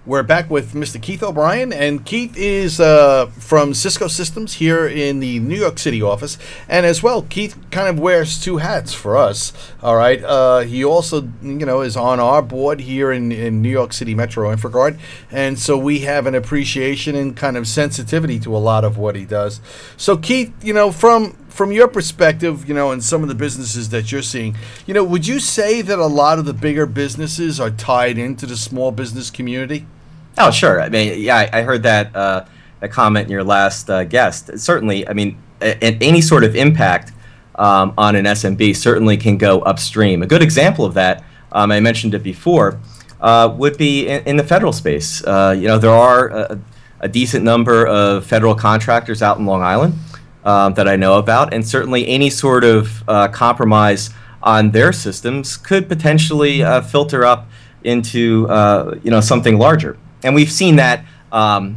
We're back with Mr. Keith O'Brien, and Keith is from Cisco Systems here in the New York City office. And as well, Keith kind of wears two hats for us. All right, he also, is on our board here in New York City Metro InfraGard, and so we have an appreciation and kind of sensitivity to a lot of what he does. So, Keith, from your perspective, and some of the businesses that you're seeing, would you say that a lot of the bigger businesses are tied into the small business community? Oh, sure. I mean, yeah, I heard that comment in your last guest. Certainly, I mean, any sort of impact on an SMB certainly can go upstream. A good example of that, I mentioned it before, would be in the federal space. There are a decent number of federal contractors out in Long Island that I know about, and certainly any sort of compromise on their systems could potentially filter up into something larger. And we've seen that on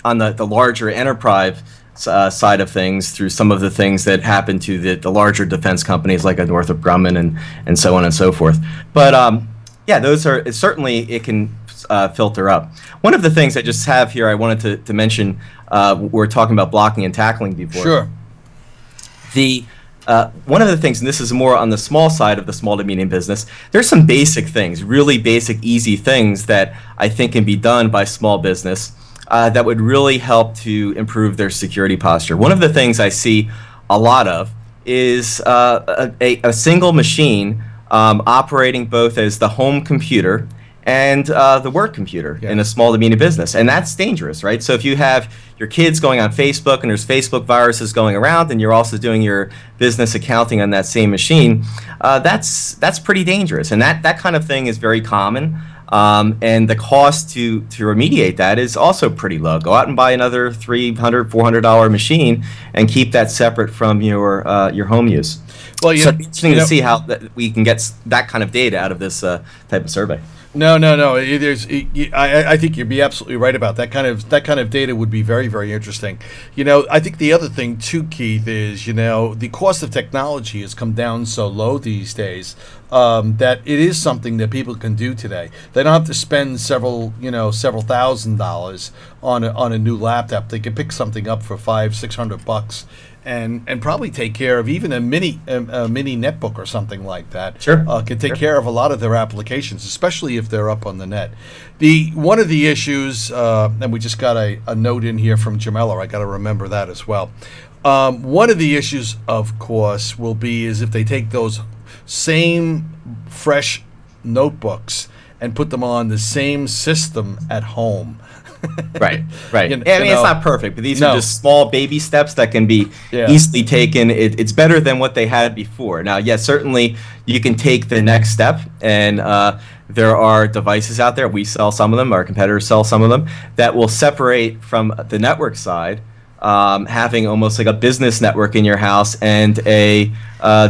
the larger enterprise side of things through some of the things that happen to the larger defense companies like a Northrop Grumman and so on and so forth. But yeah, it can filter up. One of the things I just have here I wanted to mention, we're talking about blocking and tackling before. Sure. One of the things, and this is more on the small side of the small to medium business, there's some basic things, really basic, easy things that I think can be done by small business that would really help to improve their security posture. One of the things I see a lot of is a single machine operating both as the home computer and the work computer in a small to medium business. And that's dangerous, right? So if you have your kids going on Facebook and there's Facebook viruses going around and you're also doing your business accounting on that same machine, that's pretty dangerous. And that kind of thing is very common. And the cost to remediate that is also pretty low. Go out and buy another $300, $400 machine and keep that separate from your home use. Well, so it's interesting to see how we can get that kind of data out of this type of survey. No. I think you'd be absolutely right about that kind of data would be very, very interesting. I think the other thing too, Keith, is the cost of technology has come down so low these days that it is something that people can do today. They don't have to spend several $1,000s on a new laptop. They can pick something up for $500-600. And probably take care of even a mini netbook or something like that. Sure. Can take care of a lot of their applications, especially if they're up on the net. One of the issues, and we just got a note in here from Jamela. I got to remember that as well. One of the issues, of course, will be is if they take those same fresh notebooks and put them on the same system at home. Right. I mean, it's not perfect, but these are just small baby steps that can be easily taken. It's better than what they had before. Now, yes, certainly you can take the next step, and there are devices out there. We sell some of them. Our competitors sell some of them that will separate from the network side, having almost like a business network in your house and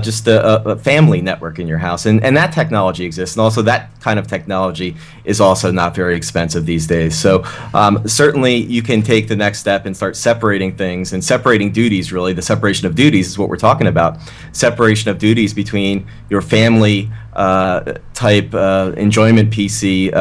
just a family network in your house, and that technology exists, and also that kind of technology is also not very expensive these days. So certainly you can take the next step and start separating things and separating duties. Really, the separation of duties is what we're talking about. Separation of duties between your family type enjoyment PC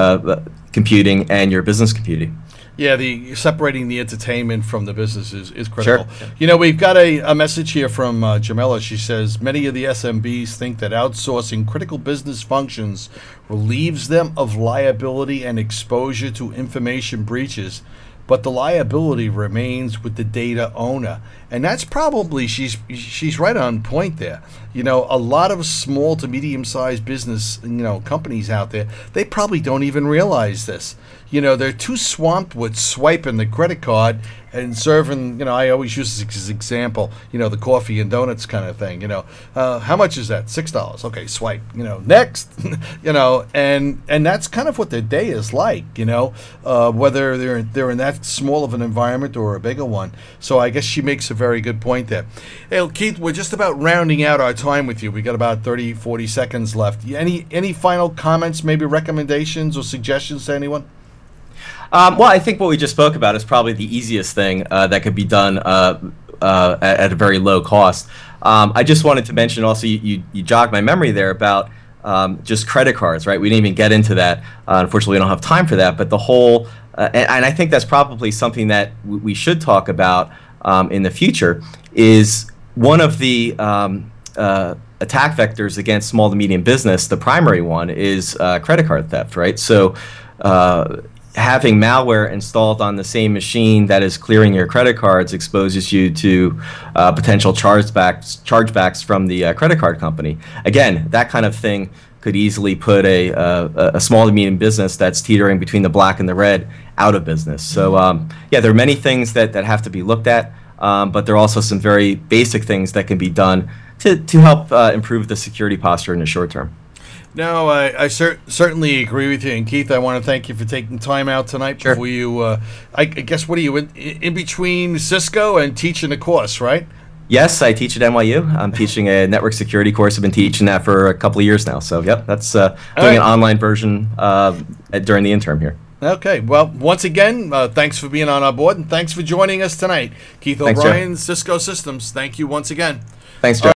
computing and your business computing. Yeah, separating the entertainment from the business is critical. Sure. We've got a message here from Jamela. She says, many of the SMBs think that outsourcing critical business functions relieves them of liability and exposure to information breaches, but the liability remains with the data owner. And that's probably, she's right on point there. A lot of small to medium-sized business, companies out there, they probably don't even realize this. They're too swamped with swiping the credit card and serving, I always use this as an example, the coffee and donuts kind of thing. How much is that? $6. Okay, swipe. Next. And that's kind of what their day is like. Whether they're in that small of an environment or a bigger one. So I guess she makes a very good point there. Hey, Keith, we're just about rounding out our time with you. We got about 30-40 seconds left. Any final comments, maybe recommendations or suggestions to anyone? Well, I think what we just spoke about is probably the easiest thing that could be done at a very low cost. I just wanted to mention also, you jogged my memory there about just credit cards, right? We didn't even get into that. Unfortunately, we don't have time for that. But the whole, and I think that's probably something that we should talk about in the future, is one of the attack vectors against small to medium business. The primary one is credit card theft, right? So having malware installed on the same machine that is clearing your credit cards exposes you to potential chargebacks from the credit card company. Again, that kind of thing could easily put a small to medium business that's teetering between the black and the red out of business. So yeah, there are many things that have to be looked at, but there are also some very basic things that can be done to help improve the security posture in the short term. No, I certainly agree with you. And Keith, I want to thank you for taking time out tonight. Sure. Before you, I guess, what are you in between Cisco and teaching a course, right? Yes, I teach at NYU. I'm teaching a network security course. I've been teaching that for a couple of years now. So, yep, that's doing an online version during the interim here. Okay. Well, once again, thanks for being on our board, and thanks for joining us tonight. Keith Thanks, O'Brien, Cisco Systems, thank you once again. Thanks, Joe.